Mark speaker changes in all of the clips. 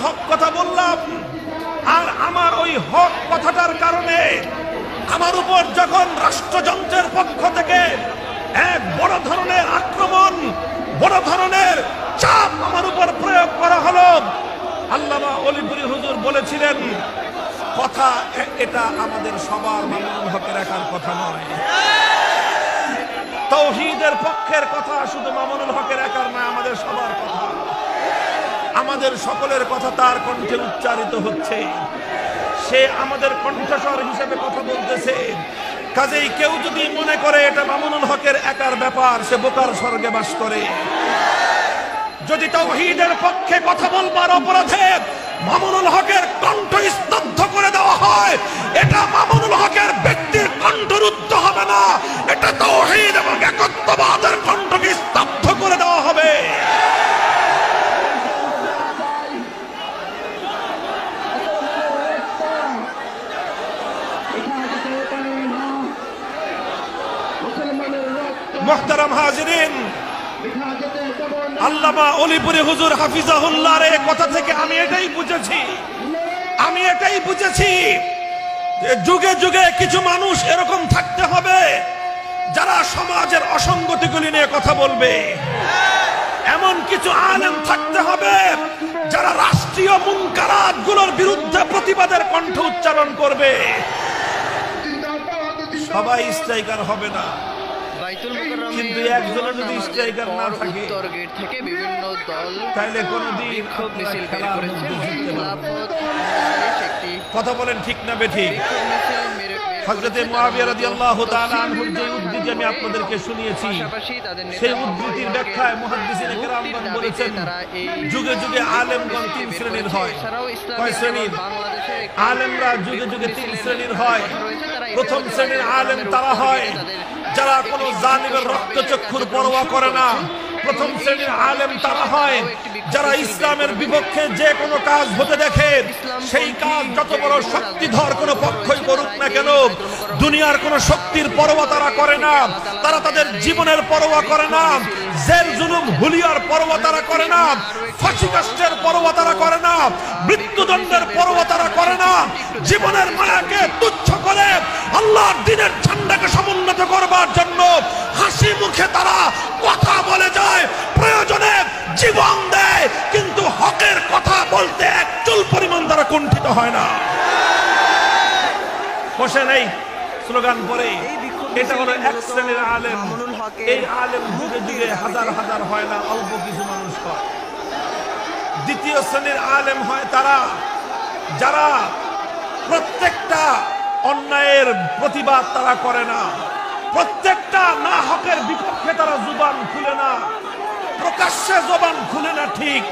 Speaker 1: হক কথা বললাম, আর আমার ওই হক কথাটার কারণে আমার উপর যখন রাষ্ট্রযন্ত্রের পক্ষ থেকে এক বড় ধরনের আক্রমণ, বড় ধরনের চাপ আমার উপর প্রয়োগ করা হলো, আল্লামা অলিপুরি হুজুর বলেছিলেন, কথা এটা আমাদের সবার মামুনুল হকের একার কথা নয়, তাওহীদের পক্ষের কথা শুধু মামুনুল হকের একার নয়, আমাদের সবার কথা, আমাদের সকলের কথা তার কণ্ঠে উচ্চারিত হচ্ছে, সে আমাদের কণ্ঠস্বর হিসেবে কথা বলতেছে। কাজেই কেউ যদি মনে করে এটা মামুনুল হকের একার ব্যাপার, সে বোকার স্বর্গে বাস করে। যদি তাওহীদের পক্ষে কথা বলবার অপরাধে মামুনুল হকের কণ্ঠ স্তব্ধ করে দেওয়া হয়, এটা মামুনুল হকের ব্যক্তির কণ্ঠরুদ্ধ হবে না, এটা তাওহীদ এবং একত্ববাদের কণ্ঠকে স্তব্ধ করে দেওয়া হবে। মুহতারাম হাজিরিন, আল্লামা অলিপুরি হুজুর হাফিজাহুল্লাহর এই কথা থেকে আমি এটাই বুঝেছি যে যুগে যুগে কিছু মানুষ এরকম থাকতে হবে যারা সমাজের অসঙ্গতিগুলি নিয়ে কথা বলবে, এমন কিছু আলেম থাকতে হবে যারা রাষ্ট্রীয় মুনকারাতগুলোর বিরুদ্ধে প্রতিবাদের কণ্ঠ উচ্চারণ করবে। সবাই স্ট্রাইকার হবে না, কিন্তু একজনের যদি স্ট্রাইকার না থাকে তাহলে কোনদিন কথা বলেন ঠিক না বেঠিক? হযরতে মুআবিয়া রাদিয়াল্লাহু তাআলা আনহুর যে উদ্ধৃতি আমি আপনাদেরকে শুনিয়েছি, সেই উদ্ধৃতির ব্যাখ্যায় মুহাদ্দিসিনে কেরামগণ বলেছেন, যুগে যুগে আলেমগণ তিন শ্রেণীর হয়। কয় শ্রেণীর? আলেমরা যুগে যুগে তিন শ্রেণীর হয়। প্রথম শ্রেণীর আলেম তারা হয় যারা কোনো জালিমের রক্তচক্ষুর পরোয়া করে না। প্রথম শ্রেণীর আলেম তারা হয় যারা ইসলামের বিপক্ষে যে কোনো কাজ হতে দেখে, সেই কাজ যত বড় শক্তিধর কোনো পক্ষই করুক না কেন, দুনিয়ার কোনো শক্তির পরোয়া তারা করে না, তারা তাদের জীবনের পরোয়া করে না, জেল জুলুম হুলিয়ার পরোয়া তারা করে না, ফাঁসি কাষ্টের পরোয়া তারা করে না, মৃত্যুদণ্ডের পরোয়া তারা করে না। জীবনের মায়াকে তুচ্ছ করে আল্লাহর দ্বীনের ঝান্ডাকে সমুন্নত করবার জন্য হাসি মুখে তারা কথা বলে যায়, প্রয়োজনে জীবন দেয়, কিন্তু হকের কথা বলতে এক চুল পরিমাণ তারা কুণ্ঠিত হয় না। বসে নেই স্লোগান পরে, এটা হলো এক শ্রেণীর আলেম। এই আলেম যুগে যুগে হাজার হাজার হয় না, অল্প কিছু মানুষ হয়। দ্বিতীয় শ্রেণীর আলেম হয় তারা যারা প্রত্যেকটা অন্যায়ের প্রতিবাদ তারা করে না, প্রত্যেকটা না হকের বিপক্ষে তারা জুবান খুলে না, প্রকাশ্যে জবান খুলে না ঠিক,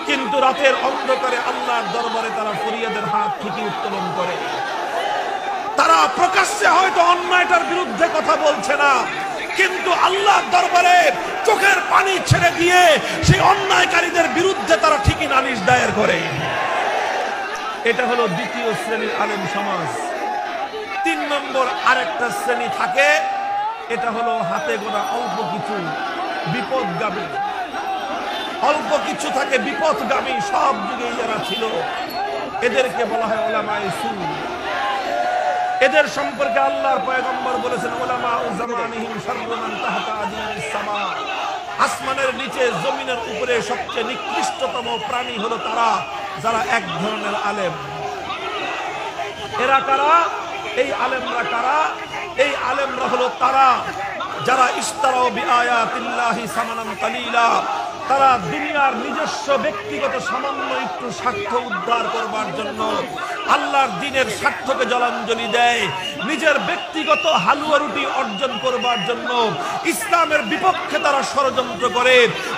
Speaker 1: কিন্তু রাতের অন্ধকারে আল্লাহর দরবারে তারা ফরিয়াদের হাত ঠিকই উত্তোলন করে। তারা প্রকাশ্যে হয়তো অন্যায়টার বিরুদ্ধে কথা বলছে না, কিন্তু আল্লাহর দরবারে চোখের পানি ছেড়ে দিয়ে সেই অন্যায়কারীদের বিরুদ্ধে তারা ঠিকই নালিশ দায়ের করে। এটা হলো দ্বিতীয় শ্রেণীর আলেম সমাজ। তিন নম্বর আরেকটা শ্রেণী থাকে, এটা হলো হাতে গোনা অল্প কিছু বিপদগামী, অল্প কিছু থাকে বিপদগামী, সব যুগেই যারা ছিল, এদেরকে বলা হয় উলামায়ে সু। এদের সম্পর্কে আল্লাহর পয়গম্বর বলেছেন, উলামাউ জামানিহিম শাররু মান তাহতা আদিমিস সামা। আসমানের নিচে জমিনের উপরে সবচেয়ে নিকৃষ্টতম প্রাণী হলো তারা যারা এক ধরনের আলেম। এরা কারা? এই আলেমরা কারা? এই আলেমরা হলো তারা যারা ইশতারাউ বিআয়াতিল্লাহি সামানান কালিলা, তারা দুনিয়ার নিজস্ব ব্যক্তিগত সামান্য একটু স্বার্থ উদ্ধার করবার জন্য আল্লাহর দ্বীনের স্বার্থকে জলাঞ্জলি দেয়, নিজের ব্যক্তিগত হালুয়া রুটি অর্জন করবার জন্য ইসলামের বিপক্ষে তারা ষড়যন্ত্র করে,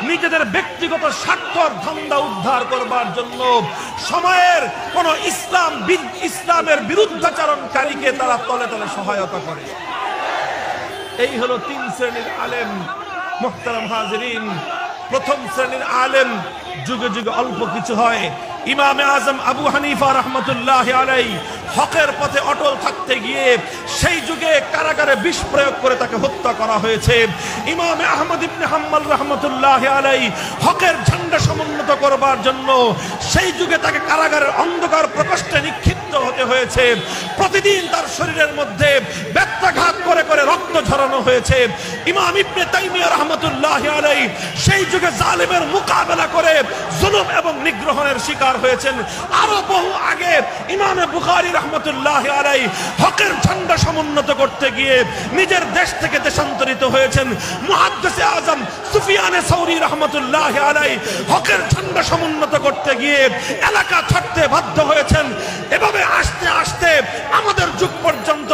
Speaker 1: নিজেদের ব্যক্তিগত স্বার্থর ধান্দা উদ্ধার করবার জন্য সময়ের কোন ইসলামের বিরুদ্ধাচরণকারীকে তারা তলে তলে সহায়তা করে। এই হলো তিন শ্রেণীর আলেম। মুহতারাম হাজিরিন, প্রথম শ্রেণীর আলেম যুগে যুগে অল্প কিছু হয়, ইমামে আজম আবু হানিফা রহমতুল্লাহ আলাইহি হকের পথে অটল থাকতে গিয়ে সেই যুগে কারাগারে বিষ প্রয়োগ করে তাকে হত্যা করা হয়েছে। ইমামে আহমদ ইবনে হাম্বল রহমতুল্লাহ আলাইহি হকের ঝান্ডা সমুন্নত করবার জন্য সেই যুগে তাকে কারাগারের অন্ধকার প্রকোষ্ঠে নিক্ষিপ্ত হতে হয়েছে। প্রতিদিন তার শরীরের মধ্যে ব্যথাঘাত করে করে রক্ত ঝরানো হয়েছে। ইমাম ইবনে তাইমিয়া রহমতুল্লাহ আলাইহি সেই যুগে জালিমের মোকাবেলা করে জুলুম এবং নিগ্রহের শিকার হয়েছেন। আরো বহু আগে ইমামে বুখারী রহমতুল্লাহ আলাইহি হকের ঝান্ডা সমুন্নত করতে গিয়ে নিজের দেশ থেকে দেশান্তরিত হয়েছেন। মুহাদ্দিসে আজম সুফিয়ানে সাউরি রহমতুল্লাহ আলাইহি হকের ঝান্ডা সমুন্নত করতে গিয়ে এলাকা ছাড়তে বাধ্য হয়েছেন। এভাবে আস্তে আস্তে আমাদের যুগ পর্যন্ত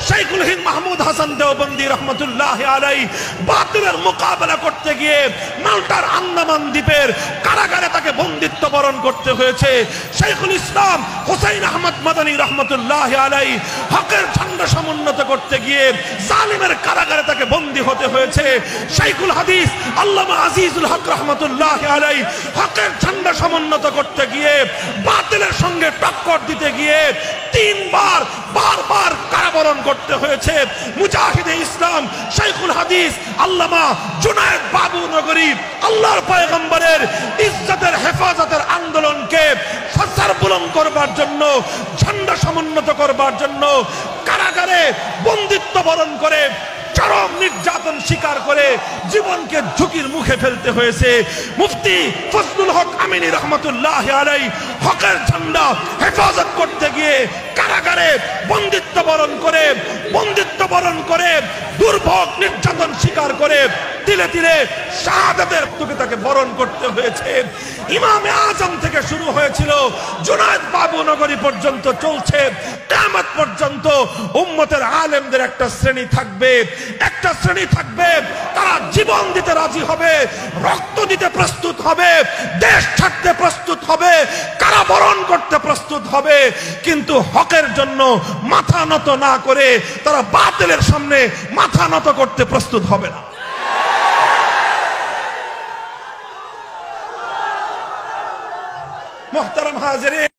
Speaker 1: শাইখুল হিন্দ মাহমুদ হাসান দেওবন্দি রহমতুল্লাহ আলাইহি বাতিলের মোকাবেলা করতে গিয়ে মাল্টার আন্দামান দ্বীপের কারাগারে তাকে বন্দিত্ব বরণ করতে হয়েছে। শাইখুল ইসলাম হুসাইন আহমদ মাদানী রহমতুল্লাহ আলাইহি হকের ঝান্ডা সমুন্নত করতে গিয়ে জালিমের কারাগারে তাকে বন্দী হতে হয়েছে। শাইখুল হাদিস আল্লামা আজিজুল হক রহমতুল্লাহ আলাইহি হকের ঝান্ডা সমুন্নত করতে গিয়ে বাতিলের সঙ্গে টক্কর দিতে গিয়ে তিনবার বারবার কারাবরণ করতে হয়েছে। মুজাহিদে ইসলাম শাইখুল হাদিস আল্লামা জুনায়েদ বাবু নগরী আল্লাহর পয়গম্বরের ইজ্জতের হেফাজতের আন্দোলনকে সরবুলন্দ করবার জন্য ঝান্ডা সমুন্নত করবার জন্য কারাগারে বন্দিত্ব বরণ করে চরম নির্যাতন স্বীকার করে জীবনকে ঝুঁকির মুখে ফেলতে হয়েছে। মুফতি ফজলুল হক আমিনী রহমতুল্লাহ আলাইহি হকের ঝান্ডা হেফাজত করতে গিয়ে কারাগারে বন্দিত্ব বরণ করে দুর্ভোগ নির্যাতন স্বীকার করে তিলে তিলে শাহাদাতের তোকে তাকে বরণ করতে হয়েছে। ইমামে আজম থেকে শুরু হয়েছিল জুনায়েদ বাবু নগরী পর্যন্ত চলছে। কিয়ামত পর্যন্ত উম্মতের আলেমদের একটা শ্রেণী থাকবে তারা জীবন দিতে রাজি হবে, রক্ত দিতে প্রস্তুত হবে, দেশ ছাড়তে প্রস্তুত হবে, কারাবরণ করতে প্রস্তুত হবে, কিন্তু হকের জন্য মাথা নত না করে তারা বাতিলের সামনে মাথা নত করতে প্রস্তুত হবে না। মুহতারাম হাজিরিন।